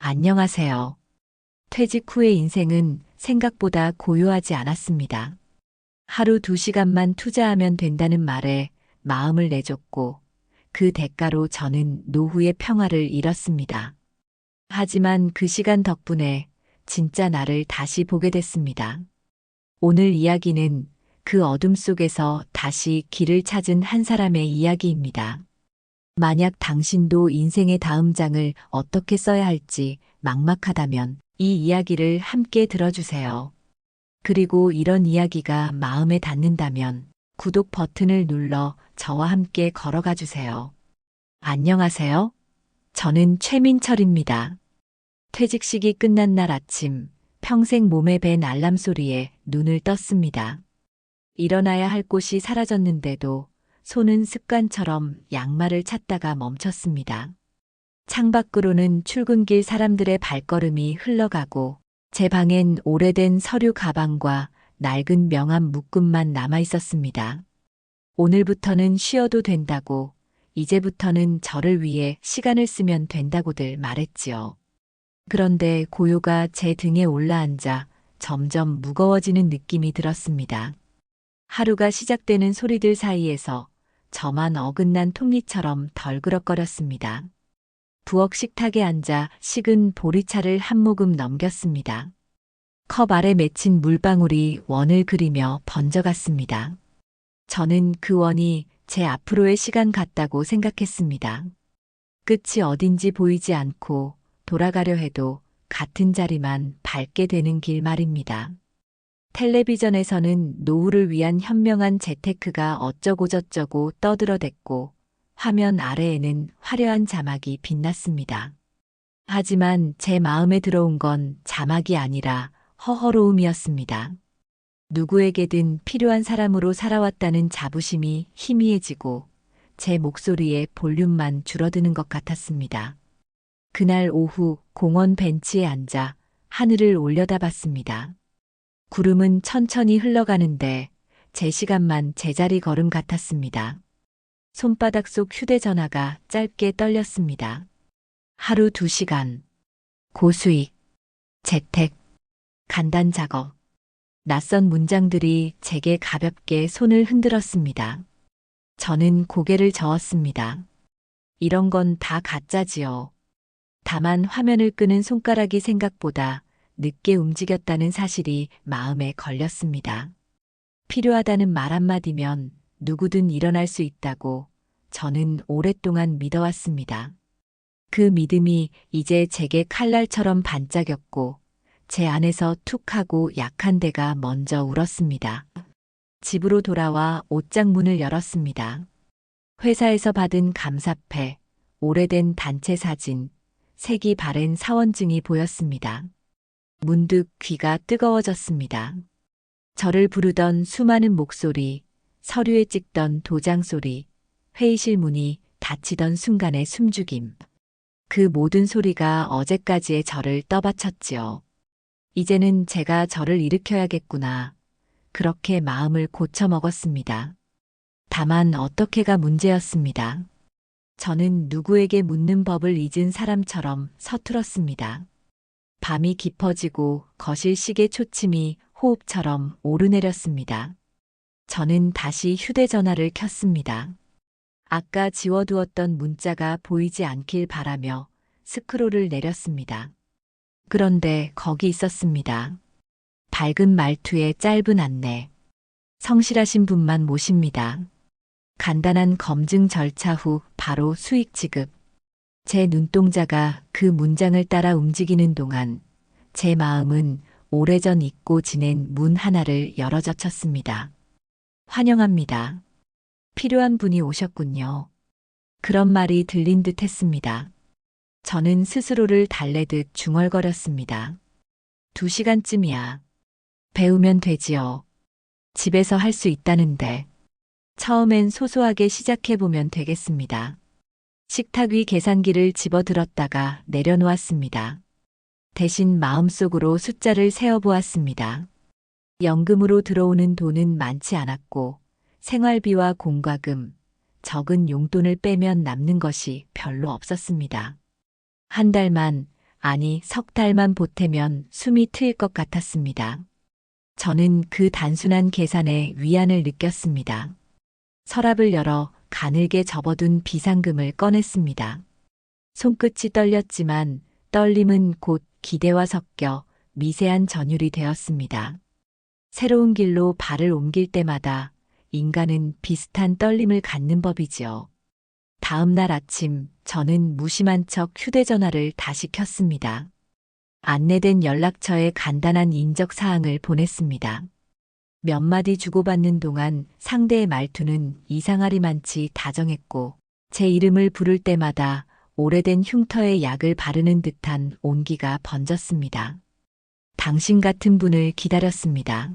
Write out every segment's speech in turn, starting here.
안녕하세요. 퇴직 후의 인생은 생각보다 고요하지 않았습니다. 하루 2시간만 투자하면 된다는 말에 마음을 내줬고 그 대가로 저는 노후의 평화를 잃었습니다. 하지만 그 시간 덕분에 진짜 나를 다시 보게 됐습니다. 오늘 이야기는 그 어둠 속에서 다시 길을 찾은 한 사람의 이야기입니다. 만약 당신도 인생의 다음 장을 어떻게 써야 할지 막막하다면 이 이야기를 함께 들어주세요. 그리고 이런 이야기가 마음에 닿는다면 구독 버튼을 눌러 저와 함께 걸어가 주세요. 안녕하세요. 저는 최민철입니다. 퇴직식이 끝난 날 아침, 평생 몸에 밴 알람 소리에 눈을 떴습니다. 일어나야 할 곳이 사라졌는데도 손은 습관처럼 양말을 찾다가 멈췄습니다. 창밖으로는 출근길 사람들의 발걸음이 흘러가고 제 방엔 오래된 서류 가방과 낡은 명함 묶음만 남아 있었습니다. 오늘부터는 쉬어도 된다고, 이제부터는 저를 위해 시간을 쓰면 된다고들 말했지요. 그런데 고요가 제 등에 올라앉아 점점 무거워지는 느낌이 들었습니다. 하루가 시작되는 소리들 사이에서 저만 어긋난 톱니처럼 덜그럭거렸습니다. 부엌 식탁에 앉아 식은 보리차를 한 모금 넘겼습니다. 컵 아래 맺힌 물방울이 원을 그리며 번져갔습니다. 저는 그 원이 제 앞으로의 시간 같다고 생각했습니다. 끝이 어딘지 보이지 않고 돌아가려 해도 같은 자리만 밟게 되는 길 말입니다. 텔레비전에서는 노후를 위한 현명한 재테크가 어쩌고저쩌고 떠들어댔고 화면 아래에는 화려한 자막이 빛났습니다. 하지만 제 마음에 들어온 건 자막이 아니라 허허로움이었습니다. 누구에게든 필요한 사람으로 살아왔다는 자부심이 희미해지고 제 목소리의 볼륨만 줄어드는 것 같았습니다. 그날 오후 공원 벤치에 앉아 하늘을 올려다봤습니다. 구름은 천천히 흘러가는데 제 시간만 제자리 걸음 같았습니다. 손바닥 속 휴대전화가 짧게 떨렸습니다. 하루 2시간. 고수익. 재택. 간단 작업. 낯선 문장들이 제게 가볍게 손을 흔들었습니다. 저는 고개를 저었습니다. 이런 건 다 가짜지요. 다만 화면을 끄는 손가락이 생각보다 늦게 움직였다는 사실이 마음에 걸렸습니다. 필요하다는 말 한마디면 누구든 일어날 수 있다고 저는 오랫동안 믿어왔습니다. 그 믿음이 이제 제게 칼날처럼 반짝였고 제 안에서 툭 하고 약한 데가 먼저 울었습니다. 집으로 돌아와 옷장 문을 열었습니다. 회사에서 받은 감사패, 오래된 단체 사진, 색이 바랜 사원증이 보였습니다. 문득 귀가 뜨거워졌습니다. 저를 부르던 수많은 목소리, 서류에 찍던 도장 소리, 회의실 문이 닫히던 순간의 숨죽임. 그 모든 소리가 어제까지의 저를 떠받쳤지요. 이제는 제가 저를 일으켜야겠구나. 그렇게 마음을 고쳐먹었습니다. 다만 어떻게가 문제였습니다. 저는 누구에게 묻는 법을 잊은 사람처럼 서툴었습니다. 밤이 깊어지고 거실 시계 초침이 호흡처럼 오르내렸습니다. 저는 다시 휴대전화를 켰습니다. 아까 지워두었던 문자가 보이지 않길 바라며 스크롤을 내렸습니다. 그런데 거기 있었습니다. 밝은 말투의 짧은 안내. 성실하신 분만 모십니다. 간단한 검증 절차 후 바로 수익 지급. 제 눈동자가 그 문장을 따라 움직이는 동안 제 마음은 오래전 잊고 지낸 문 하나를 열어젖혔습니다. 환영합니다. 필요한 분이 오셨군요. 그런 말이 들린 듯 했습니다. 저는 스스로를 달래듯 중얼거렸습니다. 2시간쯤이야. 배우면 되지요. 집에서 할 수 있다는데. 처음엔 소소하게 시작해보면 되겠습니다. 식탁 위 계산기를 집어들었다가 내려놓았습니다. 대신 마음속으로 숫자를 세어보았습니다. 연금으로 들어오는 돈은 많지 않았고 생활비와 공과금, 적은 용돈을 빼면 남는 것이 별로 없었습니다. 한 달만, 아니, 석 달만 보태면 숨이 트일 것 같았습니다. 저는 그 단순한 계산에 위안을 느꼈습니다. 서랍을 열어 가늘게 접어둔 비상금을 꺼냈습니다. 손끝이 떨렸지만 떨림은 곧 기대와 섞여 미세한 전율이 되었습니다. 새로운 길로 발을 옮길 때마다 인간은 비슷한 떨림을 갖는 법이지요. 다음 날 아침 저는 무심한 척 휴대전화를 다시 켰습니다. 안내된 연락처에 간단한 인적 사항을 보냈습니다. 몇 마디 주고받는 동안 상대의 말투는 이상하리만치 다정했고 제 이름을 부를 때마다 오래된 흉터에 약을 바르는 듯한 온기가 번졌습니다. 당신 같은 분을 기다렸습니다.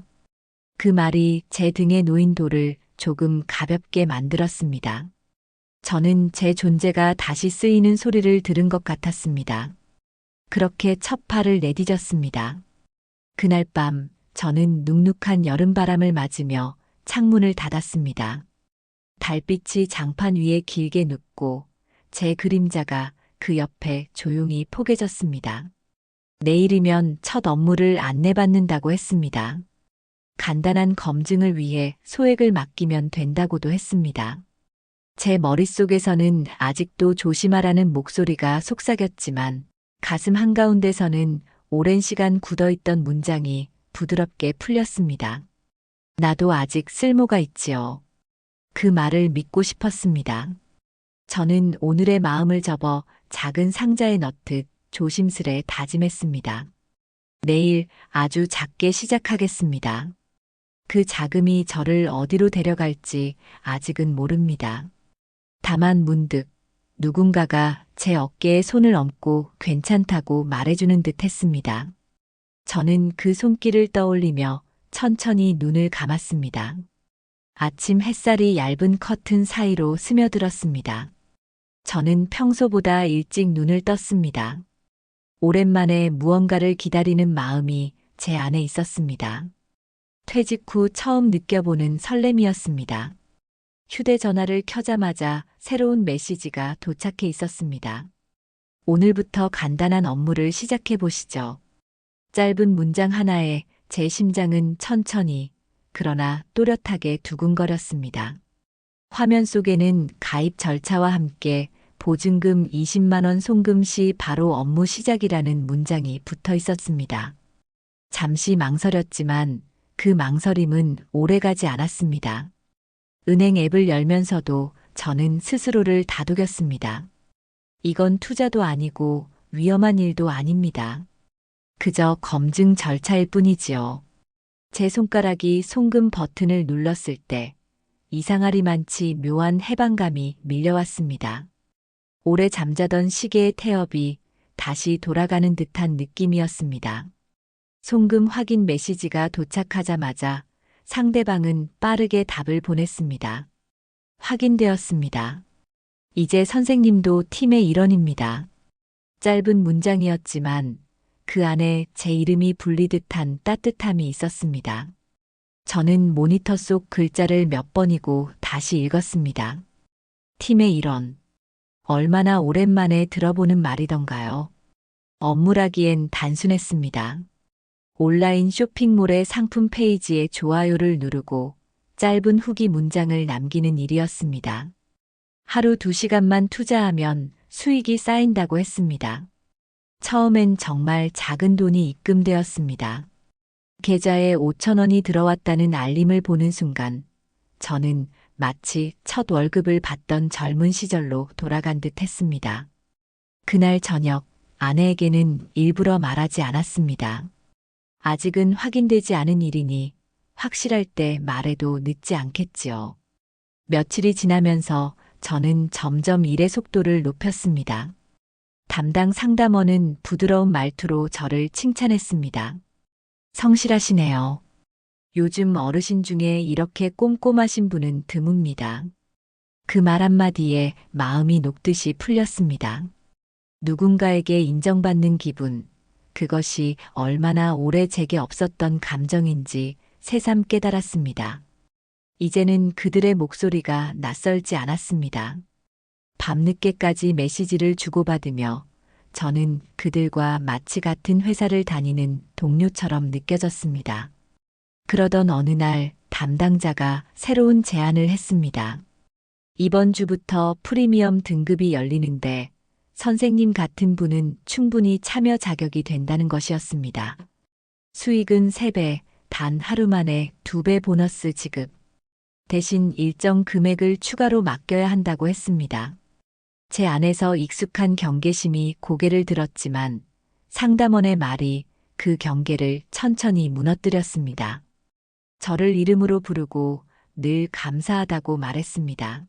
그 말이 제 등에 놓인 돌을 조금 가볍게 만들었습니다. 저는 제 존재가 다시 쓰이는 소리를 들은 것 같았습니다. 그렇게 첫 팔을 내디뎠습니다. 그날 밤 저는 눅눅한 여름바람을 맞으며 창문을 닫았습니다. 달빛이 장판 위에 길게 눕고 제 그림자가 그 옆에 조용히 포개졌습니다. 내일이면 첫 업무를 안내받는다고 했습니다. 간단한 검증을 위해 소액을 맡기면 된다고도 했습니다. 제 머릿속에서는 아직도 조심하라는 목소리가 속삭였지만 가슴 한가운데서는 오랜 시간 굳어있던 문장이 부드럽게 풀렸습니다. 나도 아직 쓸모가 있지요. 그 말을 믿고 싶었습니다. 저는 오늘의 마음을 접어 작은 상자에 넣듯 조심스레 다짐했습니다. 내일 아주 작게 시작하겠습니다. 그 자금이 저를 어디로 데려갈지 아직은 모릅니다. 다만 문득 누군가가 제 어깨에 손을 얹고 괜찮다고 말해주는 듯 했습니다. 저는 그 손길을 떠올리며 천천히 눈을 감았습니다. 아침 햇살이 얇은 커튼 사이로 스며들었습니다. 저는 평소보다 일찍 눈을 떴습니다. 오랜만에 무언가를 기다리는 마음이 제 안에 있었습니다. 퇴직 후 처음 느껴보는 설렘이었습니다. 휴대전화를 켜자마자 새로운 메시지가 도착해 있었습니다. 오늘부터 간단한 업무를 시작해 보시죠. 짧은 문장 하나에 제 심장은 천천히, 그러나 또렷하게 두근거렸습니다. 화면 속에는 가입 절차와 함께 보증금 20만 원 송금 시 바로 업무 시작이라는 문장이 붙어 있었습니다. 잠시 망설였지만 그 망설임은 오래가지 않았습니다. 은행 앱을 열면서도 저는 스스로를 다독였습니다. 이건 투자도 아니고 위험한 일도 아닙니다. 그저 검증 절차일 뿐이지요. 제 손가락이 송금 버튼을 눌렀을 때 이상하리만치 묘한 해방감이 밀려왔습니다. 오래 잠자던 시계의 태엽이 다시 돌아가는 듯한 느낌이었습니다. 송금 확인 메시지가 도착하자마자 상대방은 빠르게 답을 보냈습니다. 확인되었습니다. 이제 선생님도 팀의 일원입니다. 짧은 문장이었지만 그 안에 제 이름이 불리듯한 따뜻함이 있었습니다. 저는 모니터 속 글자를 몇 번이고 다시 읽었습니다. 팀의 일원. 얼마나 오랜만에 들어보는 말이던가요. 업무라기엔 단순했습니다. 온라인 쇼핑몰의 상품 페이지에 좋아요를 누르고 짧은 후기 문장을 남기는 일이었습니다. 하루 2시간만 투자하면 수익이 쌓인다고 했습니다. 처음엔 정말 작은 돈이 입금되었습니다. 계좌에 5천 원이 들어왔다는 알림을 보는 순간 저는 마치 첫 월급을 받던 젊은 시절로 돌아간 듯 했습니다. 그날 저녁 아내에게는 일부러 말하지 않았습니다. 아직은 확인되지 않은 일이니 확실할 때 말해도 늦지 않겠지요. 며칠이 지나면서 저는 점점 일의 속도를 높였습니다. 담당 상담원은 부드러운 말투로 저를 칭찬했습니다. 성실하시네요. 요즘 어르신 중에 이렇게 꼼꼼하신 분은 드뭅니다. 그 말 한마디에 마음이 녹듯이 풀렸습니다. 누군가에게 인정받는 기분, 그것이 얼마나 오래 제게 없었던 감정인지 새삼 깨달았습니다. 이제는 그들의 목소리가 낯설지 않았습니다. 밤늦게까지 메시지를 주고받으며 저는 그들과 마치 같은 회사를 다니는 동료처럼 느껴졌습니다. 그러던 어느 날 담당자가 새로운 제안을 했습니다. 이번 주부터 프리미엄 등급이 열리는데 선생님 같은 분은 충분히 참여 자격이 된다는 것이었습니다. 수익은 3배, 단 하루 만에 2배 보너스 지급. 대신 일정 금액을 추가로 맡겨야 한다고 했습니다. 제 안에서 익숙한 경계심이 고개를 들었지만 상담원의 말이 그 경계를 천천히 무너뜨렸습니다. 저를 이름으로 부르고 늘 감사하다고 말했습니다.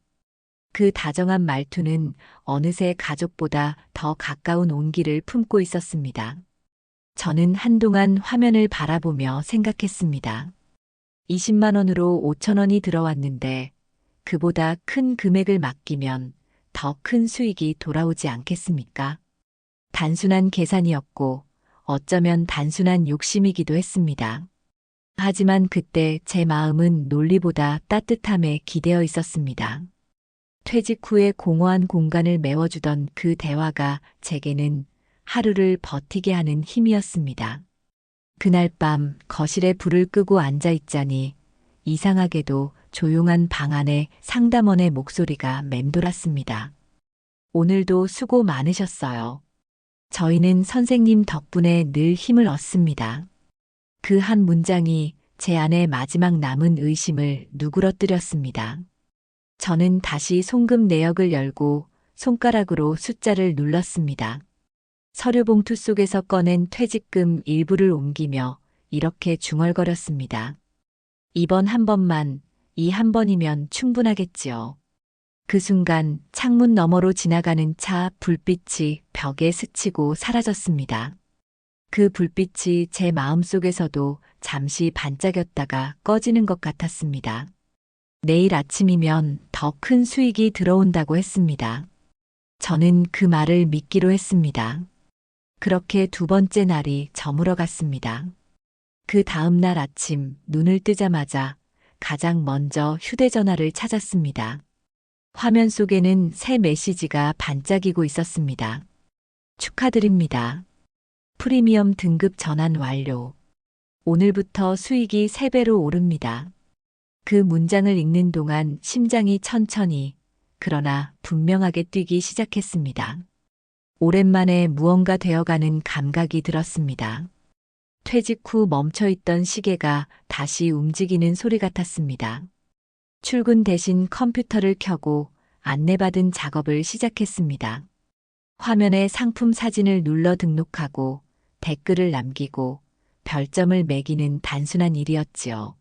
그 다정한 말투는 어느새 가족보다 더 가까운 온기를 품고 있었습니다. 저는 한동안 화면을 바라보며 생각했습니다. 20만 원으로 5천 원이 들어왔는데 그보다 큰 금액을 맡기면 더 큰 수익이 돌아오지 않겠습니까? 단순한 계산이었고 어쩌면 단순한 욕심이기도 했습니다. 하지만 그때 제 마음은 논리보다 따뜻함에 기대어 있었습니다. 퇴직 후에 공허한 공간을 메워주던 그 대화가 제게는 하루를 버티게 하는 힘이었습니다. 그날 밤 거실에 불을 끄고 앉아 있자니 이상하게도 조용한 방 안에 상담원의 목소리가 맴돌았습니다. 오늘도 수고 많으셨어요. 저희는 선생님 덕분에 늘 힘을 얻습니다. 그 한 문장이 제 안에 마지막 남은 의심을 누그러뜨렸습니다. 저는 다시 송금 내역을 열고 손가락으로 숫자를 눌렀습니다. 서류 봉투 속에서 꺼낸 퇴직금 일부를 옮기며 이렇게 중얼거렸습니다. 이번 한 번만, 이 한 번이면 충분하겠지요. 그 순간 창문 너머로 지나가는 차 불빛이 벽에 스치고 사라졌습니다. 그 불빛이 제 마음속에서도 잠시 반짝였다가 꺼지는 것 같았습니다. 내일 아침이면 더 큰 수익이 들어온다고 했습니다. 저는 그 말을 믿기로 했습니다. 그렇게 두 번째 날이 저물어 갔습니다. 그 다음 날 아침 눈을 뜨자마자 가장 먼저 휴대전화를 찾았습니다. 화면 속에는 새 메시지가 반짝이고 있었습니다. 축하드립니다. 프리미엄 등급 전환 완료. 오늘부터 수익이 3배로 오릅니다. 그 문장을 읽는 동안 심장이 천천히, 그러나 분명하게 뛰기 시작했습니다. 오랜만에 무언가 되어가는 감각이 들었습니다. 퇴직 후 멈춰있던 시계가 다시 움직이는 소리 같았습니다. 출근 대신 컴퓨터를 켜고 안내받은 작업을 시작했습니다. 화면에 상품 사진을 눌러 등록하고 댓글을 남기고 별점을 매기는 단순한 일이었지요.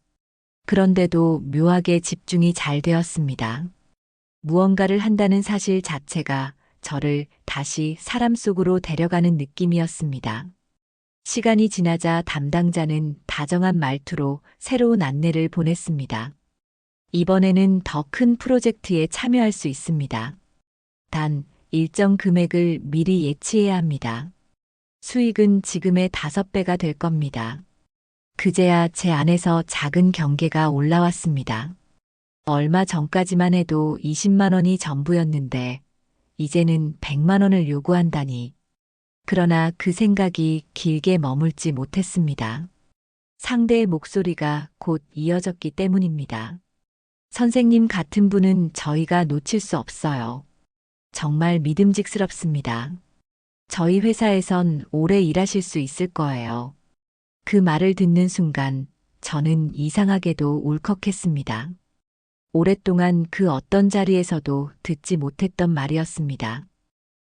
그런데도 묘하게 집중이 잘 되었습니다. 무언가를 한다는 사실 자체가 저를 다시 사람 속으로 데려가는 느낌이었습니다. 시간이 지나자 담당자는 다정한 말투로 새로운 안내를 보냈습니다. 이번에는 더 큰 프로젝트에 참여할 수 있습니다. 단, 일정 금액을 미리 예치해야 합니다. 수익은 지금의 5배가 될 겁니다. 그제야 제 안에서 작은 경계가 올라왔습니다. 얼마 전까지만 해도 20만 원이 전부였는데 이제는 100만 원을 요구한다니. 그러나 그 생각이 길게 머물지 못했습니다. 상대의 목소리가 곧 이어졌기 때문입니다. 선생님 같은 분은 저희가 놓칠 수 없어요. 정말 믿음직스럽습니다. 저희 회사에선 오래 일하실 수 있을 거예요. 그 말을 듣는 순간 저는 이상하게도 울컥했습니다. 오랫동안 그 어떤 자리에서도 듣지 못했던 말이었습니다.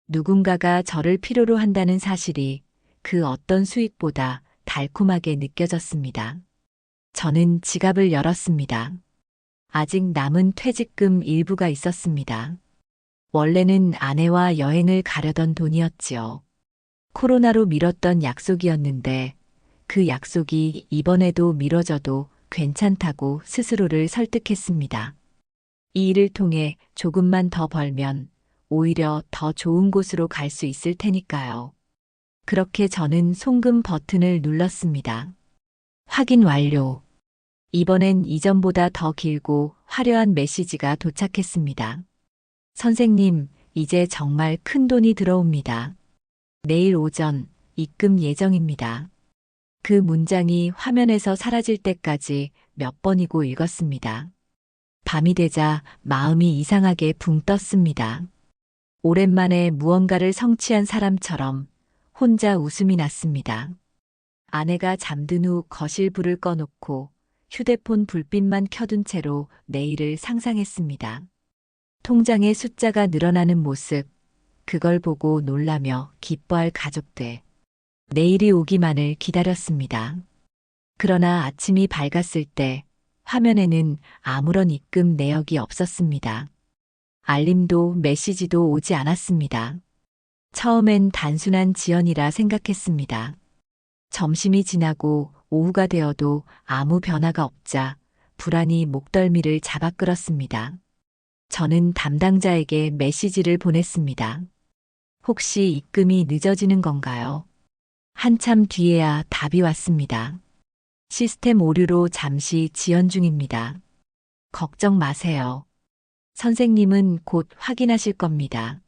누군가가 저를 필요로 한다는 사실이 그 어떤 수익보다 달콤하게 느껴졌습니다. 저는 지갑을 열었습니다. 아직 남은 퇴직금 일부가 있었습니다. 원래는 아내와 여행을 가려던 돈이었지요. 코로나로 미뤘던 약속이었는데 그 약속이 이번에도 미뤄져도 괜찮다고 스스로를 설득했습니다. 이 일을 통해 조금만 더 벌면 오히려 더 좋은 곳으로 갈 수 있을 테니까요. 그렇게 저는 송금 버튼을 눌렀습니다. 확인 완료. 이번엔 이전보다 더 길고 화려한 메시지가 도착했습니다. 선생님, 이제 정말 큰 돈이 들어옵니다. 내일 오전 입금 예정입니다. 그 문장이 화면에서 사라질 때까지 몇 번이고 읽었습니다. 밤이 되자 마음이 이상하게 붕 떴습니다. 오랜만에 무언가를 성취한 사람처럼 혼자 웃음이 났습니다. 아내가 잠든 후 거실 불을 꺼놓고 휴대폰 불빛만 켜둔 채로 내일을 상상했습니다. 통장에 숫자가 늘어나는 모습, 그걸 보고 놀라며 기뻐할 가족들. 내일이 오기만을 기다렸습니다. 그러나 아침이 밝았을 때 화면에는 아무런 입금 내역이 없었습니다. 알림도 메시지도 오지 않았습니다. 처음엔 단순한 지연이라 생각했습니다. 점심이 지나고 오후가 되어도 아무 변화가 없자 불안이 목덜미를 잡아 끌었습니다. 저는 담당자에게 메시지를 보냈습니다. 혹시 입금이 늦어지는 건가요? 한참 뒤에야 답이 왔습니다. 시스템 오류로 잠시 지연 중입니다. 걱정 마세요. 선생님은 곧 확인하실 겁니다.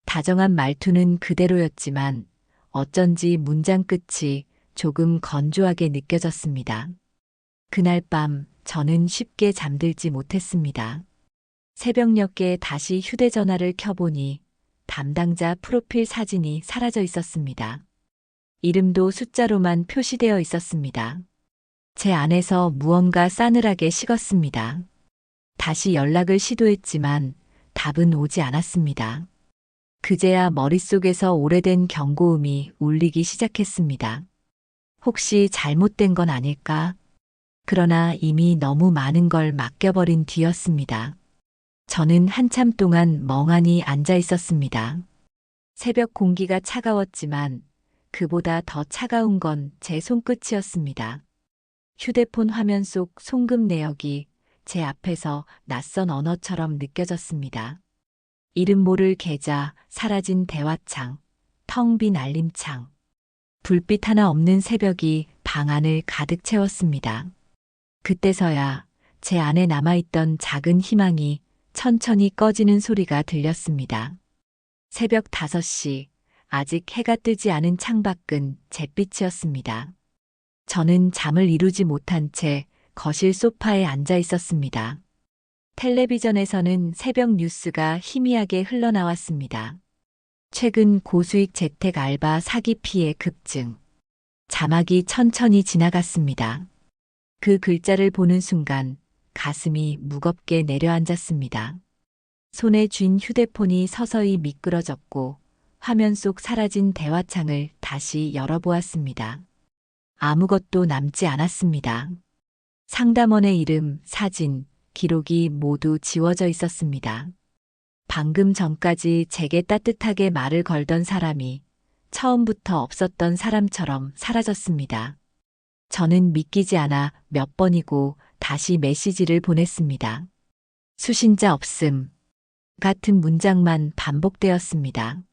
다정한 말투는 그대로였지만 어쩐지 문장 끝이 조금 건조하게 느껴졌습니다. 그날 밤 저는 쉽게 잠들지 못했습니다. 새벽녘에 다시 휴대전화를 켜보니 담당자 프로필 사진이 사라져 있었습니다. 이름도 숫자로만 표시되어 있었습니다. 제 안에서 무언가 싸늘하게 식었습니다. 다시 연락을 시도했지만 답은 오지 않았습니다. 그제야 머릿속에서 오래된 경고음이 울리기 시작했습니다. 혹시 잘못된 건 아닐까? 그러나 이미 너무 많은 걸 맡겨버린 뒤였습니다. 저는 한참 동안 멍하니 앉아 있었습니다. 새벽 공기가 차가웠지만 그보다 더 차가운 건 제 손끝이었습니다. 휴대폰 화면 속 송금 내역이 제 앞에서 낯선 언어처럼 느껴졌습니다. 이름 모를 계좌, 사라진 대화창, 텅 빈 알림창. 불빛 하나 없는 새벽이 방 안을 가득 채웠습니다. 그때서야 제 안에 남아있던 작은 희망이 천천히 꺼지는 소리가 들렸습니다. 새벽 5시, 아직 해가 뜨지 않은 창밖은 잿빛이었습니다. 저는 잠을 이루지 못한 채 거실 소파에 앉아 있었습니다. 텔레비전에서는 새벽 뉴스가 희미하게 흘러나왔습니다. 최근 고수익 재택 알바 사기 피해 급증. 자막이 천천히 지나갔습니다. 그 글자를 보는 순간 가슴이 무겁게 내려앉았습니다. 손에 쥔 휴대폰이 서서히 미끄러졌고 화면 속 사라진 대화창을 다시 열어보았습니다. 아무것도 남지 않았습니다. 상담원의 이름, 사진, 기록이 모두 지워져 있었습니다. 방금 전까지 제게 따뜻하게 말을 걸던 사람이 처음부터 없었던 사람처럼 사라졌습니다. 저는 믿기지 않아 몇 번이고 다시 메시지를 보냈습니다. 수신자 없음 같은 문장만 반복되었습니다.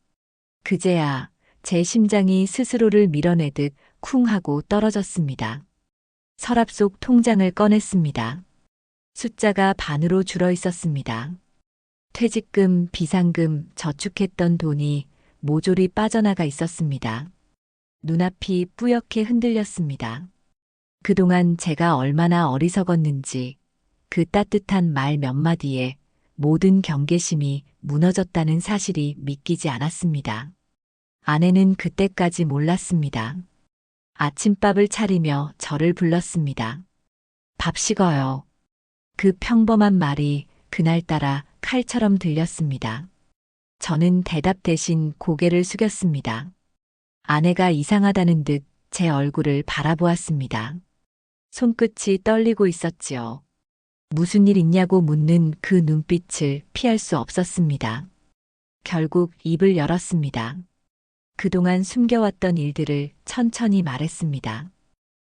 그제야 제 심장이 스스로를 밀어내듯 쿵 하고 떨어졌습니다. 서랍 속 통장을 꺼냈습니다. 숫자가 반으로 줄어 있었습니다. 퇴직금, 비상금, 저축했던 돈이 모조리 빠져나가 있었습니다. 눈앞이 뿌옇게 흔들렸습니다. 그동안 제가 얼마나 어리석었는지 그 따뜻한 말 몇 마디에 모든 경계심이 무너졌다는 사실이 믿기지 않았습니다. 아내는 그때까지 몰랐습니다. 아침밥을 차리며 저를 불렀습니다. 밥 식어요. 그 평범한 말이 그날따라 칼처럼 들렸습니다. 저는 대답 대신 고개를 숙였습니다. 아내가 이상하다는 듯 제 얼굴을 바라보았습니다. 손끝이 떨리고 있었지요. 무슨 일 있냐고 묻는 그 눈빛을 피할 수 없었습니다. 결국 입을 열었습니다. 그동안 숨겨왔던 일들을 천천히 말했습니다.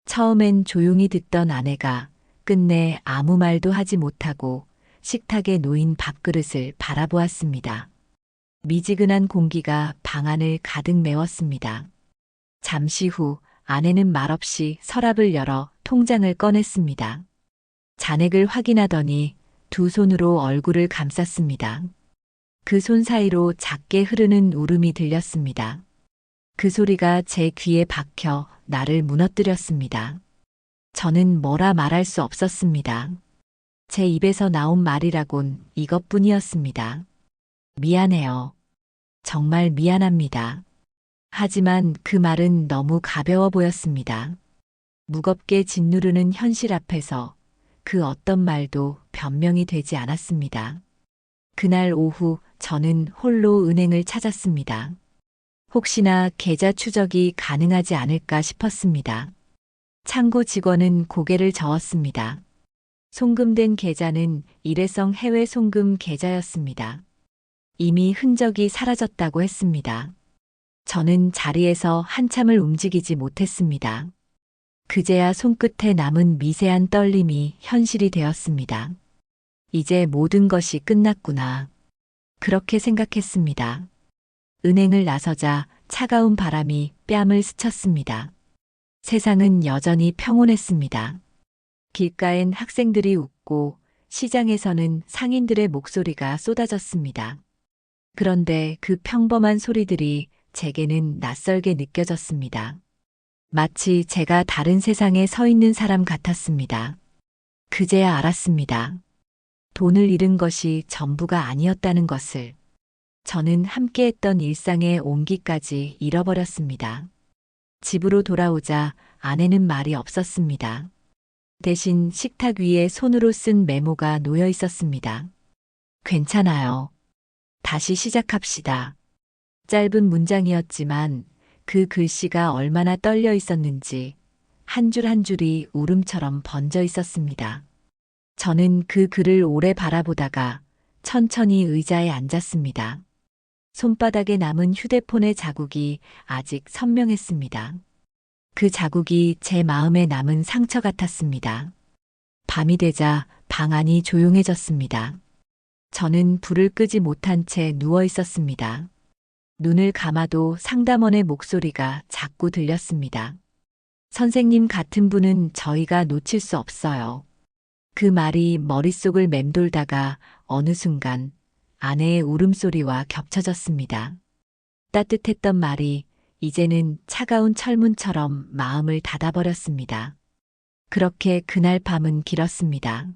처음엔 조용히 듣던 아내가 끝내 아무 말도 하지 못하고 식탁에 놓인 밥그릇을 바라보았습니다. 미지근한 공기가 방 안을 가득 메웠습니다. 잠시 후 아내는 말없이 서랍을 열어 통장을 꺼냈습니다. 잔액을 확인하더니 두 손으로 얼굴을 감쌌습니다. 그 손 사이로 작게 흐르는 울음이 들렸습니다. 그 소리가 제 귀에 박혀 나를 무너뜨렸습니다. 저는 뭐라 말할 수 없었습니다. 제 입에서 나온 말이라곤 이것뿐이었습니다. 미안해요. 정말 미안합니다. 하지만 그 말은 너무 가벼워 보였습니다. 무겁게 짓누르는 현실 앞에서 그 어떤 말도 변명이 되지 않았습니다. 그날 오후 저는 홀로 은행을 찾았습니다. 혹시나 계좌 추적이 가능하지 않을까 싶었습니다. 창고 직원은 고개를 저었습니다. 송금된 계좌는 일회성 해외 송금 계좌였습니다. 이미 흔적이 사라졌다고 했습니다. 저는 자리에서 한참을 움직이지 못했습니다. 그제야 손끝에 남은 미세한 떨림이 현실이 되었습니다. 이제 모든 것이 끝났구나. 그렇게 생각했습니다. 은행을 나서자 차가운 바람이 뺨을 스쳤습니다. 세상은 여전히 평온했습니다. 길가엔 학생들이 웃고 시장에서는 상인들의 목소리가 쏟아졌습니다. 그런데 그 평범한 소리들이 제게는 낯설게 느껴졌습니다. 마치 제가 다른 세상에 서 있는 사람 같았습니다. 그제야 알았습니다. 돈을 잃은 것이 전부가 아니었다는 것을. 저는 함께했던 일상의 온기까지 잃어버렸습니다. 집으로 돌아오자 아내는 말이 없었습니다. 대신 식탁 위에 손으로 쓴 메모가 놓여 있었습니다. 괜찮아요. 다시 시작합시다. 짧은 문장이었지만 그 글씨가 얼마나 떨려 있었는지 한 줄 한 줄이 울음처럼 번져 있었습니다. 저는 그 글을 오래 바라보다가 천천히 의자에 앉았습니다. 손바닥에 남은 휴대폰의 자국이 아직 선명했습니다. 그 자국이 제 마음에 남은 상처 같았습니다. 밤이 되자 방 안이 조용해졌습니다. 저는 불을 끄지 못한 채 누워 있었습니다. 눈을 감아도 상담원의 목소리가 자꾸 들렸습니다. 선생님 같은 분은 저희가 놓칠 수 없어요. 그 말이 머릿속을 맴돌다가 어느 순간 아내의 울음소리와 겹쳐졌습니다. 따뜻했던 말이 이제는 차가운 철문처럼 마음을 닫아버렸습니다. 그렇게 그날 밤은 길었습니다.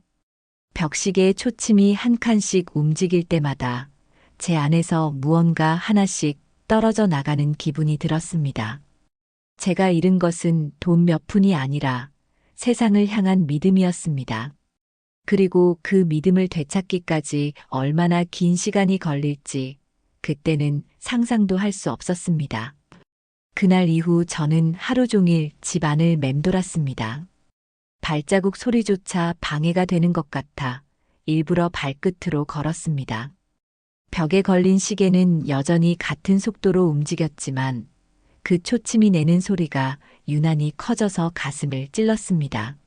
벽시계의 초침이 한 칸씩 움직일 때마다 제 안에서 무언가 하나씩 떨어져 나가는 기분이 들었습니다. 제가 잃은 것은 돈 몇 푼이 아니라 세상을 향한 믿음이었습니다. 그리고 그 믿음을 되찾기까지 얼마나 긴 시간이 걸릴지 그때는 상상도 할 수 없었습니다. 그날 이후 저는 하루 종일 집 안을 맴돌았습니다. 발자국 소리조차 방해가 되는 것 같아 일부러 발끝으로 걸었습니다. 벽에 걸린 시계는 여전히 같은 속도로 움직였지만 그 초침이 내는 소리가 유난히 커져서 가슴을 찔렀습니다.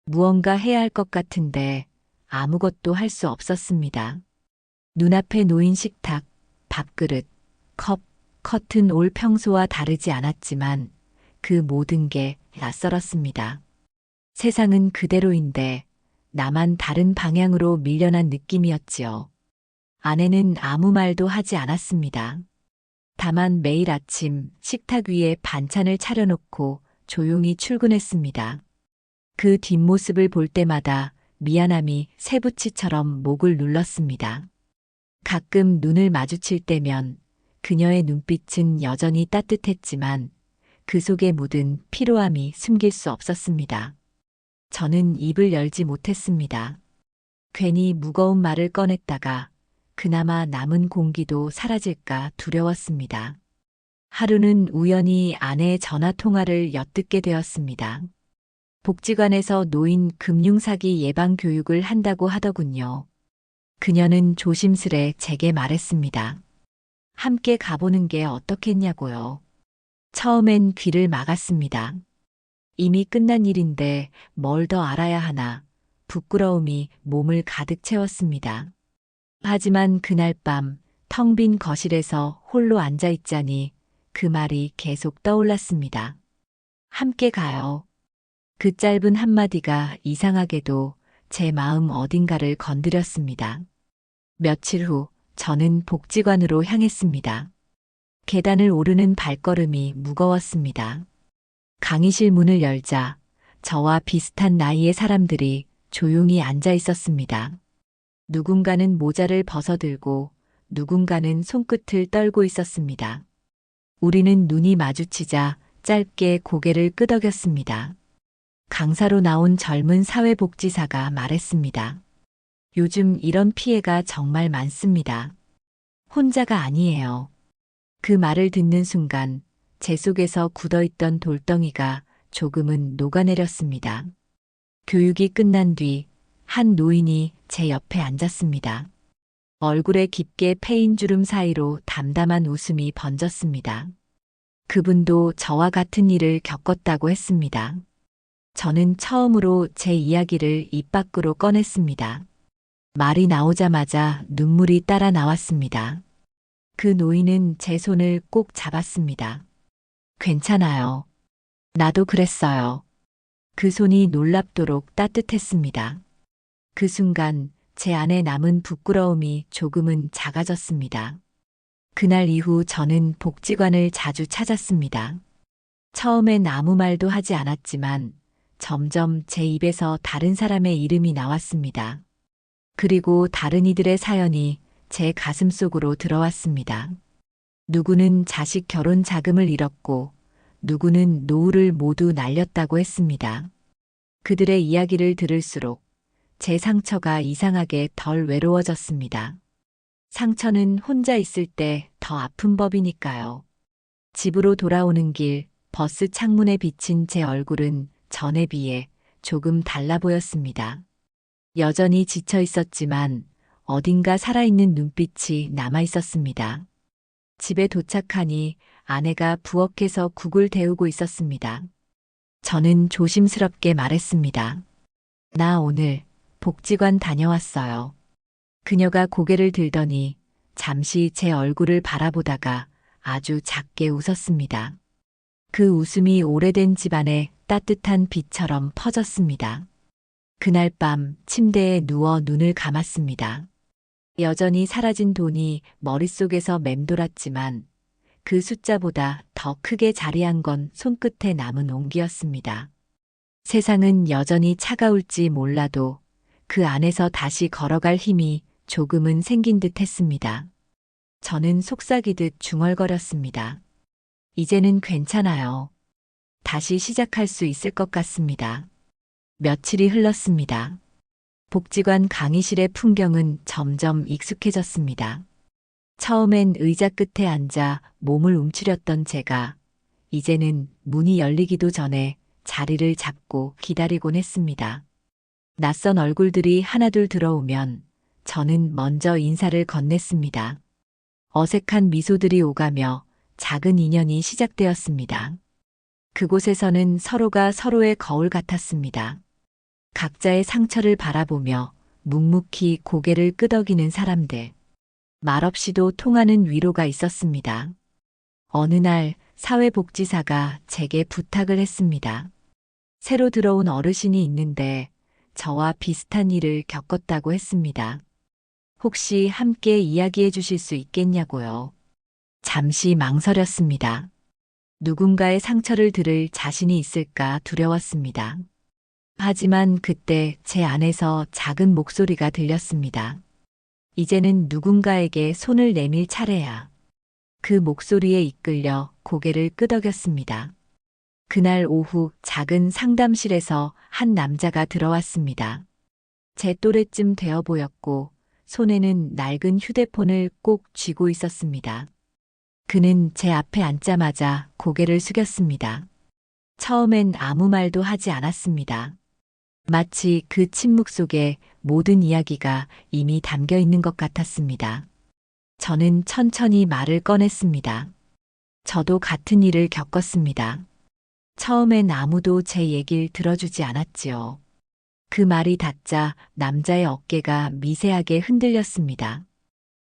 무언가 해야 할 것 같은데 아무것도 할 수 없었습니다. 눈앞에 놓인 식탁, 밥그릇, 컵, 커튼 올 평소와 다르지 않았지만 그 모든 게 낯설었습니다. 세상은 그대로인데 나만 다른 방향으로 밀려난 느낌이었지요. 아내는 아무 말도 하지 않았습니다. 다만 매일 아침 식탁 위에 반찬을 차려놓고 조용히 출근했습니다. 그 뒷모습을 볼 때마다 미안함이 새부치처럼 목을 눌렀습니다. 가끔 눈을 마주칠 때면 그녀의 눈빛은 여전히 따뜻했지만 그 속에 묻은 피로함이 숨길 수 없었습니다. 저는 입을 열지 못했습니다. 괜히 무거운 말을 꺼냈다가 그나마 남은 공기도 사라질까 두려웠습니다. 하루는 우연히 아내의 전화 통화를 엿듣게 되었습니다. 복지관에서 노인 금융사기 예방 교육을 한다고 하더군요. 그녀는 조심스레 제게 말했습니다. 함께 가보는 게 어떻겠냐고요. 처음엔 귀를 막았습니다. 이미 끝난 일인데 뭘 더 알아야 하나 부끄러움이 몸을 가득 채웠습니다. 하지만 그날 밤 텅 빈 거실에서 홀로 앉아 있자니 그 말이 계속 떠올랐습니다. 함께 가요. 그 짧은 한마디가 이상하게도 제 마음 어딘가를 건드렸습니다. 며칠 후 저는 복지관으로 향했습니다. 계단을 오르는 발걸음이 무거웠습니다. 강의실 문을 열자 저와 비슷한 나이의 사람들이 조용히 앉아 있었습니다. 누군가는 모자를 벗어들고 누군가는 손끝을 떨고 있었습니다. 우리는 눈이 마주치자 짧게 고개를 끄덕였습니다. 강사로 나온 젊은 사회복지사가 말했습니다. 요즘 이런 피해가 정말 많습니다. 혼자가 아니에요. 그 말을 듣는 순간 제 속에서 굳어있던 돌덩이가 조금은 녹아내렸습니다. 교육이 끝난 뒤 한 노인이 제 옆에 앉았습니다. 얼굴에 깊게 패인 주름 사이로 담담한 웃음이 번졌습니다. 그분도 저와 같은 일을 겪었다고 했습니다. 저는 처음으로 제 이야기를 입 밖으로 꺼냈습니다. 말이 나오자마자 눈물이 따라 나왔습니다. 그 노인은 제 손을 꼭 잡았습니다. 괜찮아요. 나도 그랬어요. 그 손이 놀랍도록 따뜻했습니다. 그 순간 제 안에 남은 부끄러움이 조금은 작아졌습니다. 그날 이후 저는 복지관을 자주 찾았습니다. 처음엔 아무 말도 하지 않았지만 점점 제 입에서 다른 사람의 이름이 나왔습니다. 그리고 다른 이들의 사연이 제 가슴 속으로 들어왔습니다. 누구는 자식 결혼 자금을 잃었고 누구는 노후를 모두 날렸다고 했습니다. 그들의 이야기를 들을수록 제 상처가 이상하게 덜 외로워졌습니다. 상처는 혼자 있을 때 더 아픈 법이니까요. 집으로 돌아오는 길 버스 창문에 비친 제 얼굴은 전에 비해 조금 달라 보였습니다. 여전히 지쳐 있었지만 어딘가 살아있는 눈빛이 남아 있었습니다. 집에 도착하니 아내가 부엌에서 국을 데우고 있었습니다. 저는 조심스럽게 말했습니다. 나 오늘 복지관 다녀왔어요. 그녀가 고개를 들더니 잠시 제 얼굴을 바라보다가 아주 작게 웃었습니다. 그 웃음이 오래된 집안에 따뜻한 빛처럼 퍼졌습니다. 그날 밤 침대에 누워 눈을 감았습니다. 여전히 사라진 돈이 머릿속에서 맴돌았지만 그 숫자보다 더 크게 자리한 건 손끝에 남은 온기였습니다. 세상은 여전히 차가울지 몰라도 그 안에서 다시 걸어갈 힘이 조금은 생긴 듯 했습니다. 저는 속삭이듯 중얼거렸습니다. 이제는 괜찮아요. 다시 시작할 수 있을 것 같습니다. 며칠이 흘렀습니다. 복지관 강의실의 풍경은 점점 익숙해졌습니다. 처음엔 의자 끝에 앉아 몸을 움츠렸던 제가 이제는 문이 열리기도 전에 자리를 잡고 기다리곤 했습니다. 낯선 얼굴들이 하나둘 들어오면 저는 먼저 인사를 건넸습니다. 어색한 미소들이 오가며 작은 인연이 시작되었습니다. 그곳에서는 서로가 서로의 거울 같았습니다. 각자의 상처를 바라보며 묵묵히 고개를 끄덕이는 사람들. 말없이도 통하는 위로가 있었습니다. 어느 날 사회복지사가 제게 부탁을 했습니다. 새로 들어온 어르신이 있는데 저와 비슷한 일을 겪었다고 했습니다. 혹시 함께 이야기해 주실 수 있겠냐고요. 잠시 망설였습니다. 누군가의 상처를 들을 자신이 있을까 두려웠습니다. 하지만 그때 제 안에서 작은 목소리가 들렸습니다. 이제는 누군가에게 손을 내밀 차례야. 그 목소리에 이끌려 고개를 끄덕였습니다. 그날 오후 작은 상담실에서 한 남자가 들어왔습니다. 제 또래쯤 되어 보였고 손에는 낡은 휴대폰을 꼭 쥐고 있었습니다. 그는 제 앞에 앉자마자 고개를 숙였습니다. 처음엔 아무 말도 하지 않았습니다. 마치 그 침묵 속에 모든 이야기가 이미 담겨 있는 것 같았습니다. 저는 천천히 말을 꺼냈습니다. 저도 같은 일을 겪었습니다. 처음엔 아무도 제 얘기를 들어주지 않았지요. 그 말이 닿자 남자의 어깨가 미세하게 흔들렸습니다.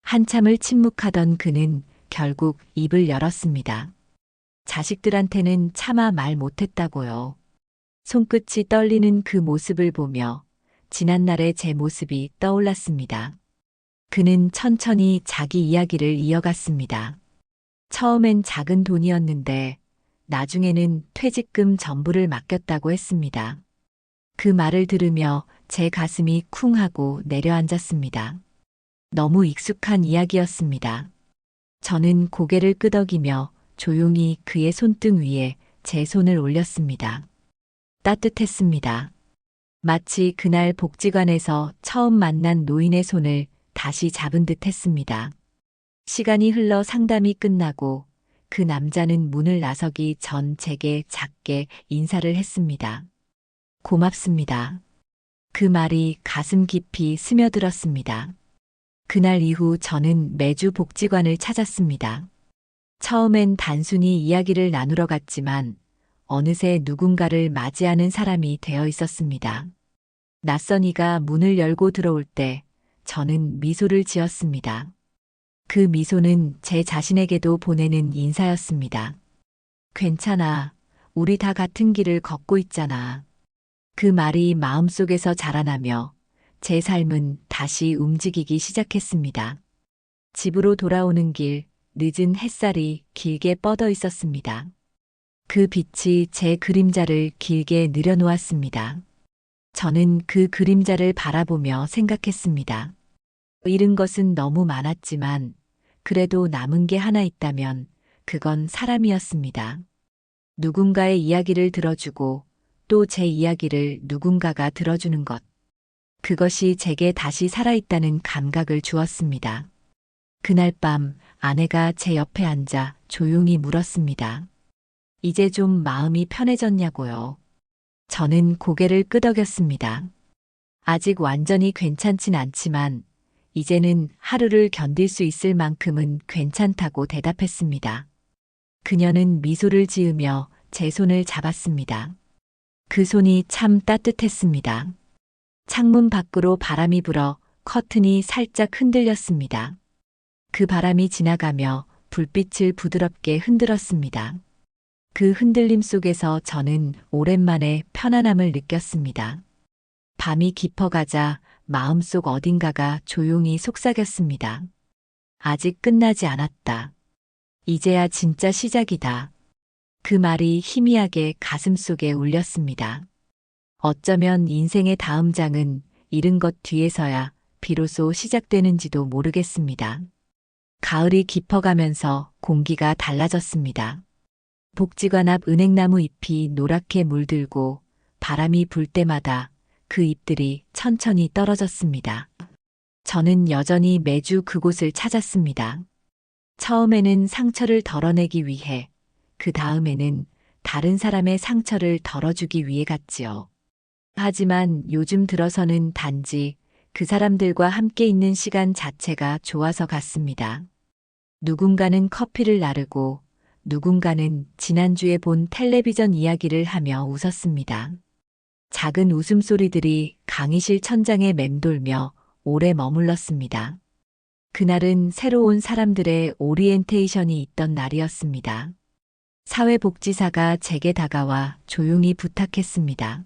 한참을 침묵하던 그는 결국 입을 열었습니다. 자식들한테는 차마 말 못했다고요. 손끝이 떨리는 그 모습을 보며 지난날의 제 모습이 떠올랐습니다. 그는 천천히 자기 이야기를 이어갔습니다. 처음엔 작은 돈이었는데 나중에는 퇴직금 전부를 맡겼다고 했습니다. 그 말을 들으며 제 가슴이 쿵 하고 내려앉았습니다. 너무 익숙한 이야기였습니다. 저는 고개를 끄덕이며 조용히 그의 손등 위에 제 손을 올렸습니다. 따뜻했습니다. 마치 그날 복지관에서 처음 만난 노인의 손을 다시 잡은 듯 했습니다. 시간이 흘러 상담이 끝나고 그 남자는 문을 나서기 전 제게 작게 인사를 했습니다. 고맙습니다. 그 말이 가슴 깊이 스며들었습니다. 그날 이후 저는 매주 복지관을 찾았습니다. 처음엔 단순히 이야기를 나누러 갔지만 어느새 누군가를 맞이하는 사람이 되어 있었습니다. 낯선 이가 문을 열고 들어올 때 저는 미소를 지었습니다. 그 미소는 제 자신에게도 보내는 인사였습니다. 괜찮아. 우리 다 같은 길을 걷고 있잖아. 그 말이 마음속에서 자라나며 제 삶은 다시 움직이기 시작했습니다. 집으로 돌아오는 길, 늦은 햇살이 길게 뻗어 있었습니다. 그 빛이 제 그림자를 길게 늘여놓았습니다. 저는 그 그림자를 바라보며 생각했습니다. 잃은 것은 너무 많았지만 그래도 남은 게 하나 있다면 그건 사람이었습니다. 누군가의 이야기를 들어주고 또 제 이야기를 누군가가 들어주는 것. 그것이 제게 다시 살아있다는 감각을 주었습니다. 그날 밤 아내가 제 옆에 앉아 조용히 물었습니다. 이제 좀 마음이 편해졌냐고요. 저는 고개를 끄덕였습니다. 아직 완전히 괜찮진 않지만 이제는 하루를 견딜 수 있을 만큼은 괜찮다고 대답했습니다. 그녀는 미소를 지으며 제 손을 잡았습니다. 그 손이 참 따뜻했습니다. 창문 밖으로 바람이 불어 커튼이 살짝 흔들렸습니다. 그 바람이 지나가며 불빛을 부드럽게 흔들었습니다. 그 흔들림 속에서 저는 오랜만에 편안함을 느꼈습니다. 밤이 깊어가자 마음속 어딘가가 조용히 속삭였습니다. 아직 끝나지 않았다. 이제야 진짜 시작이다. 그 말이 희미하게 가슴속에 울렸습니다. 어쩌면 인생의 다음 장은 잃은 것 뒤에서야 비로소 시작되는지도 모르겠습니다. 가을이 깊어가면서 공기가 달라졌습니다. 복지관 앞 은행나무 잎이 노랗게 물들고 바람이 불 때마다 그 잎들이 천천히 떨어졌습니다. 저는 여전히 매주 그곳을 찾았습니다. 처음에는 상처를 덜어내기 위해, 그 다음에는 다른 사람의 상처를 덜어주기 위해 갔지요. 하지만 요즘 들어서는 단지 그 사람들과 함께 있는 시간 자체가 좋아서 갔습니다. 누군가는 커피를 나르고 누군가는 지난주에 본 텔레비전 이야기를 하며 웃었습니다. 작은 웃음소리들이 강의실 천장에 맴돌며 오래 머물렀습니다. 그날은 새로운 사람들의 오리엔테이션이 있던 날이었습니다. 사회복지사가 제게 다가와 조용히 부탁했습니다.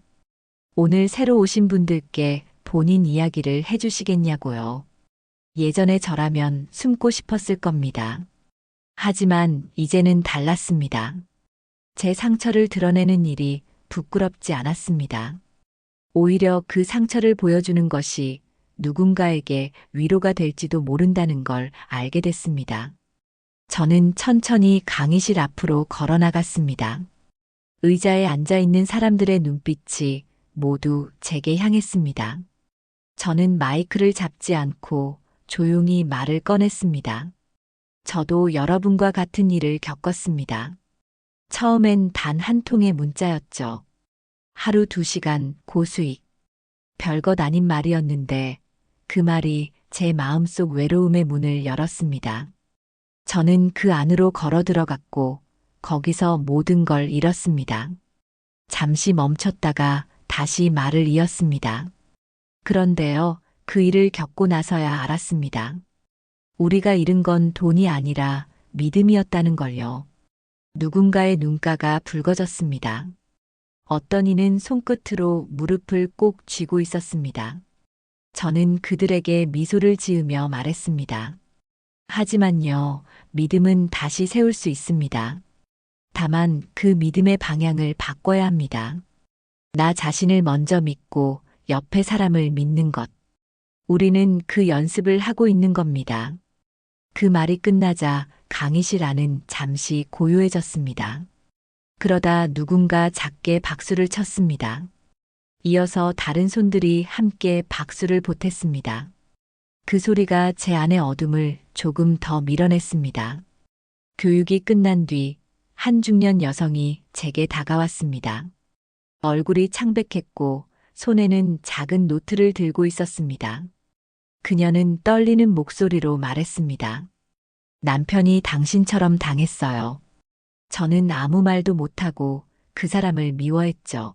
오늘 새로 오신 분들께 본인 이야기를 해주시겠냐고요. 예전에 저라면 숨고 싶었을 겁니다. 하지만 이제는 달랐습니다. 제 상처를 드러내는 일이 부끄럽지 않았습니다. 오히려 그 상처를 보여주는 것이 누군가에게 위로가 될지도 모른다는 걸 알게 됐습니다. 저는 천천히 강의실 앞으로 걸어 나갔습니다. 의자에 앉아 있는 사람들의 눈빛이 모두 제게 향했습니다. 저는 마이크를 잡지 않고 조용히 말을 꺼냈습니다. 저도 여러분과 같은 일을 겪었습니다. 처음엔 단 한 통의 문자였죠. 하루 2시간 고수익. 별것 아닌 말이었는데 그 말이 제 마음속 외로움의 문을 열었습니다. 저는 그 안으로 걸어 들어갔고 거기서 모든 걸 잃었습니다. 잠시 멈췄다가 다시 말을 이었습니다. 그런데요, 그 일을 겪고 나서야 알았습니다. 우리가 잃은 건 돈이 아니라 믿음이었다는 걸요. 누군가의 눈가가 붉어졌습니다. 어떤 이는 손끝으로 무릎을 꼭 쥐고 있었습니다. 저는 그들에게 미소를 지으며 말했습니다. 하지만요, 믿음은 다시 세울 수 있습니다. 다만 그 믿음의 방향을 바꿔야 합니다. 나 자신을 먼저 믿고 옆에 사람을 믿는 것. 우리는 그 연습을 하고 있는 겁니다. 그 말이 끝나자 강의실 안은 잠시 고요해졌습니다. 그러다 누군가 작게 박수를 쳤습니다. 이어서 다른 손들이 함께 박수를 보탰습니다. 그 소리가 제 안의 어둠을 조금 더 밀어냈습니다. 교육이 끝난 뒤 한 중년 여성이 제게 다가왔습니다. 얼굴이 창백했고 손에는 작은 노트를 들고 있었습니다. 그녀는 떨리는 목소리로 말했습니다. 남편이 당신처럼 당했어요. 저는 아무 말도 못하고 그 사람을 미워했죠.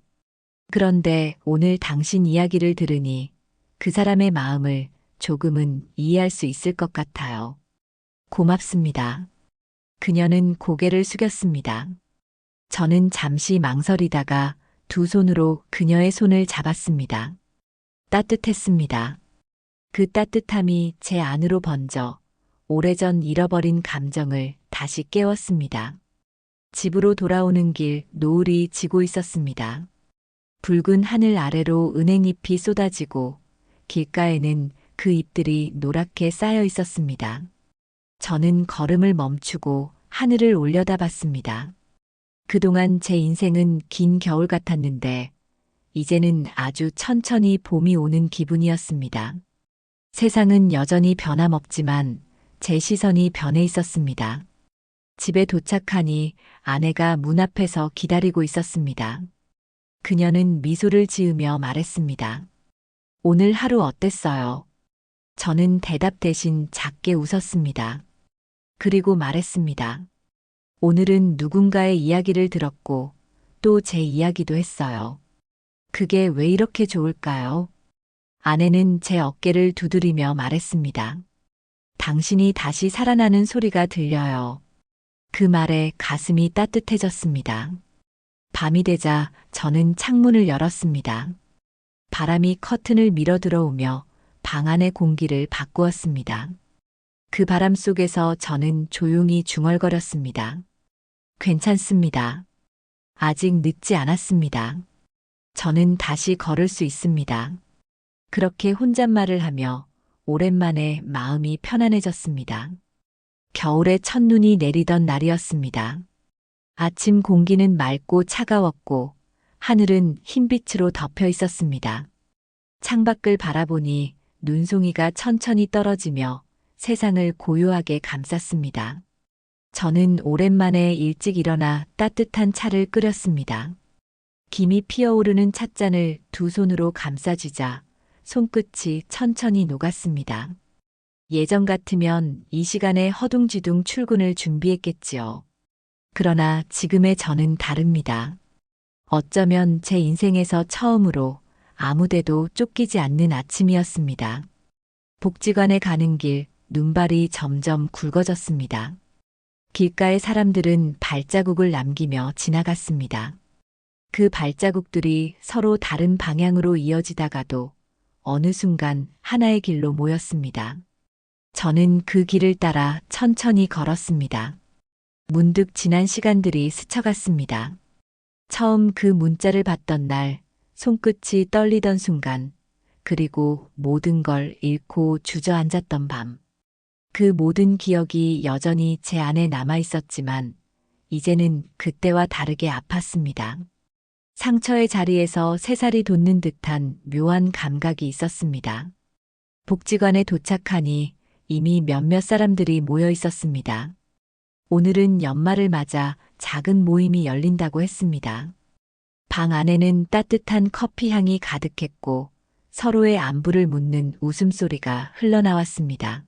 그런데 오늘 당신 이야기를 들으니 그 사람의 마음을 조금은 이해할 수 있을 것 같아요. 고맙습니다. 그녀는 고개를 숙였습니다. 저는 잠시 망설이다가 두 손으로 그녀의 손을 잡았습니다. 따뜻했습니다. 그 따뜻함이 제 안으로 번져 오래전 잃어버린 감정을 다시 깨웠습니다. 집으로 돌아오는 길 노을이 지고 있었습니다. 붉은 하늘 아래로 은행잎이 쏟아지고 길가에는 그 잎들이 노랗게 쌓여 있었습니다. 저는 걸음을 멈추고 하늘을 올려다봤습니다. 그동안 제 인생은 긴 겨울 같았는데 이제는 아주 천천히 봄이 오는 기분이었습니다. 세상은 여전히 변함없지만 제 시선이 변해 있었습니다. 집에 도착하니 아내가 문 앞에서 기다리고 있었습니다. 그녀는 미소를 지으며 말했습니다. 오늘 하루 어땠어요? 저는 대답 대신 작게 웃었습니다. 그리고 말했습니다. 오늘은 누군가의 이야기를 들었고 또 제 이야기도 했어요. 그게 왜 이렇게 좋을까요? 아내는 제 어깨를 두드리며 말했습니다. 당신이 다시 살아나는 소리가 들려요. 그 말에 가슴이 따뜻해졌습니다. 밤이 되자 저는 창문을 열었습니다. 바람이 커튼을 밀어 들어오며 방 안의 공기를 바꾸었습니다. 그 바람 속에서 저는 조용히 중얼거렸습니다. 괜찮습니다. 아직 늦지 않았습니다. 저는 다시 걸을 수 있습니다. 그렇게 혼잣말을 하며 오랜만에 마음이 편안해졌습니다. 겨울의 첫눈이 내리던 날이었습니다. 아침 공기는 맑고 차가웠고 하늘은 흰빛으로 덮여 있었습니다. 창밖을 바라보니 눈송이가 천천히 떨어지며 세상을 고요하게 감쌌습니다. 저는 오랜만에 일찍 일어나 따뜻한 차를 끓였습니다. 김이 피어오르는 찻잔을 두 손으로 감싸쥐자 손끝이 천천히 녹았습니다. 예전 같으면 이 시간에 허둥지둥 출근을 준비했겠지요. 그러나 지금의 저는 다릅니다. 어쩌면 제 인생에서 처음으로 아무데도 쫓기지 않는 아침이었습니다. 복지관에 가는 길 눈발이 점점 굵어졌습니다. 길가의 사람들은 발자국을 남기며 지나갔습니다. 그 발자국들이 서로 다른 방향으로 이어지다가도 어느 순간 하나의 길로 모였습니다. 저는 그 길을 따라 천천히 걸었습니다. 문득 지난 시간들이 스쳐갔습니다. 처음 그 문자를 받던 날, 손끝이 떨리던 순간, 그리고 모든 걸 잃고 주저앉았던 밤. 그 모든 기억이 여전히 제 안에 남아 있었지만, 이제는 그때와 다르게 아팠습니다. 상처의 자리에서 새살이 돋는 듯한 묘한 감각이 있었습니다. 복지관에 도착하니 이미 몇몇 사람들이 모여 있었습니다. 오늘은 연말을 맞아 작은 모임이 열린다고 했습니다. 방 안에는 따뜻한 커피 향이 가득했고 서로의 안부를 묻는 웃음소리가 흘러나왔습니다.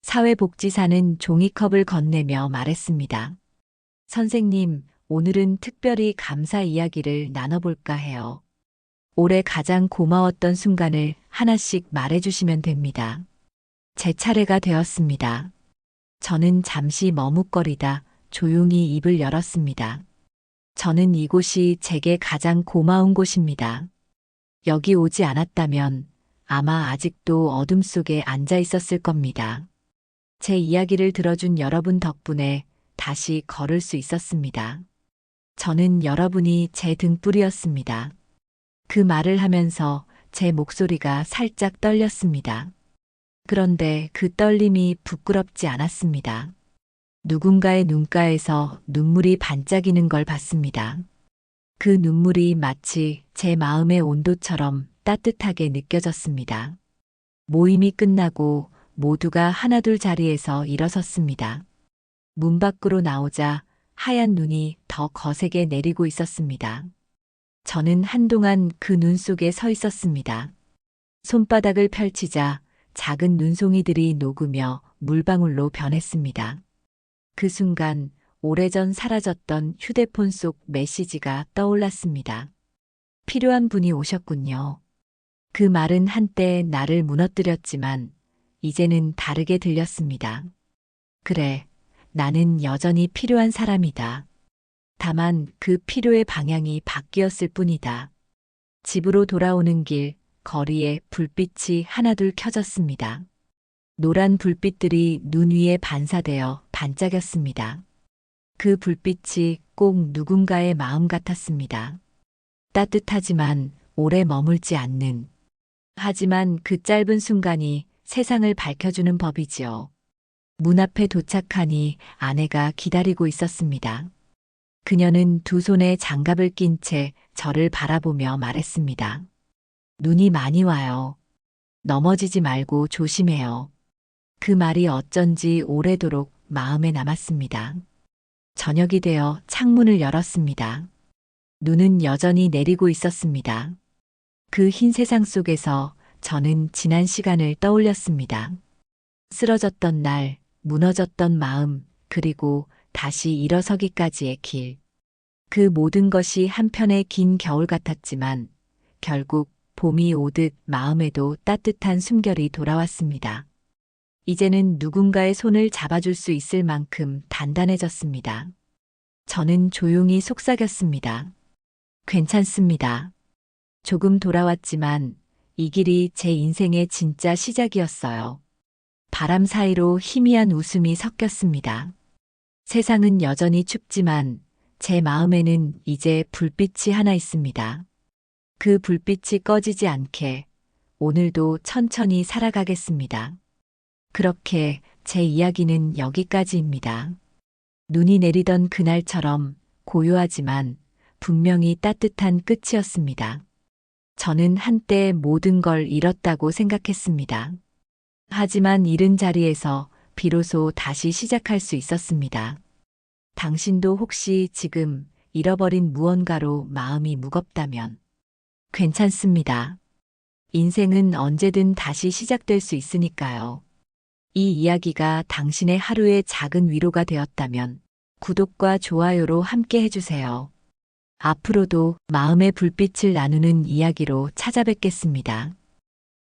사회복지사는 종이컵을 건네며 말했습니다. 선생님, 오늘은 특별히 감사 이야기를 나눠볼까 해요. 올해 가장 고마웠던 순간을 하나씩 말해주시면 됩니다. 제 차례가 되었습니다. 저는 잠시 머뭇거리다 조용히 입을 열었습니다. 저는 이곳이 제게 가장 고마운 곳입니다. 여기 오지 않았다면 아마 아직도 어둠 속에 앉아 있었을 겁니다. 제 이야기를 들어준 여러분 덕분에 다시 걸을 수 있었습니다. 저는 여러분이 제 등불이었습니다. 그 말을 하면서 제 목소리가 살짝 떨렸습니다. 그런데 그 떨림이 부끄럽지 않았습니다. 누군가의 눈가에서 눈물이 반짝이는 걸 봤습니다. 그 눈물이 마치 제 마음의 온도처럼 따뜻하게 느껴졌습니다. 모임이 끝나고 모두가 하나둘 자리에서 일어섰습니다. 문 밖으로 나오자 하얀 눈이 더 거세게 내리고 있었습니다. 저는 한동안 그 눈 속에 서 있었습니다. 손바닥을 펼치자 작은 눈송이들이 녹으며 물방울로 변했습니다. 그 순간 오래전 사라졌던 휴대폰 속 메시지가 떠올랐습니다. 필요한 분이 오셨군요. 그 말은 한때 나를 무너뜨렸지만 이제는 다르게 들렸습니다. 그래, 나는 여전히 필요한 사람이다. 다만 그 필요의 방향이 바뀌었을 뿐이다. 집으로 돌아오는 길, 거리에 불빛이 하나둘 켜졌습니다. 노란 불빛들이 눈 위에 반사되어 반짝였습니다. 그 불빛이 꼭 누군가의 마음 같았습니다. 따뜻하지만 오래 머물지 않는. 하지만 그 짧은 순간이 세상을 밝혀주는 법이지요. 문 앞에 도착하니 아내가 기다리고 있었습니다. 그녀는 두 손에 장갑을 낀 채 저를 바라보며 말했습니다. 눈이 많이 와요. 넘어지지 말고 조심해요. 그 말이 어쩐지 오래도록 마음에 남았습니다. 저녁이 되어 창문을 열었습니다. 눈은 여전히 내리고 있었습니다. 그 흰 세상 속에서 저는 지난 시간을 떠올렸습니다. 쓰러졌던 날, 무너졌던 마음, 그리고 다시 일어서기까지의 길. 그 모든 것이 한편의 긴 겨울 같았지만 결국 봄이 오듯 마음에도 따뜻한 숨결이 돌아왔습니다. 이제는 누군가의 손을 잡아줄 수 있을 만큼 단단해졌습니다. 저는 조용히 속삭였습니다. 괜찮습니다. 조금 돌아왔지만 이 길이 제 인생의 진짜 시작이었어요. 바람 사이로 희미한 웃음이 섞였습니다. 세상은 여전히 춥지만 제 마음에는 이제 불빛이 하나 있습니다. 그 불빛이 꺼지지 않게 오늘도 천천히 살아가겠습니다. 그렇게 제 이야기는 여기까지입니다. 눈이 내리던 그날처럼 고요하지만 분명히 따뜻한 끝이었습니다. 저는 한때 모든 걸 잃었다고 생각했습니다. 하지만 잃은 자리에서 비로소 다시 시작할 수 있었습니다. 당신도 혹시 지금 잃어버린 무언가로 마음이 무겁다면 괜찮습니다. 인생은 언제든 다시 시작될 수 있으니까요. 이 이야기가 당신의 하루의 작은 위로가 되었다면 구독과 좋아요로 함께 해주세요. 앞으로도 마음의 불빛을 나누는 이야기로 찾아뵙겠습니다.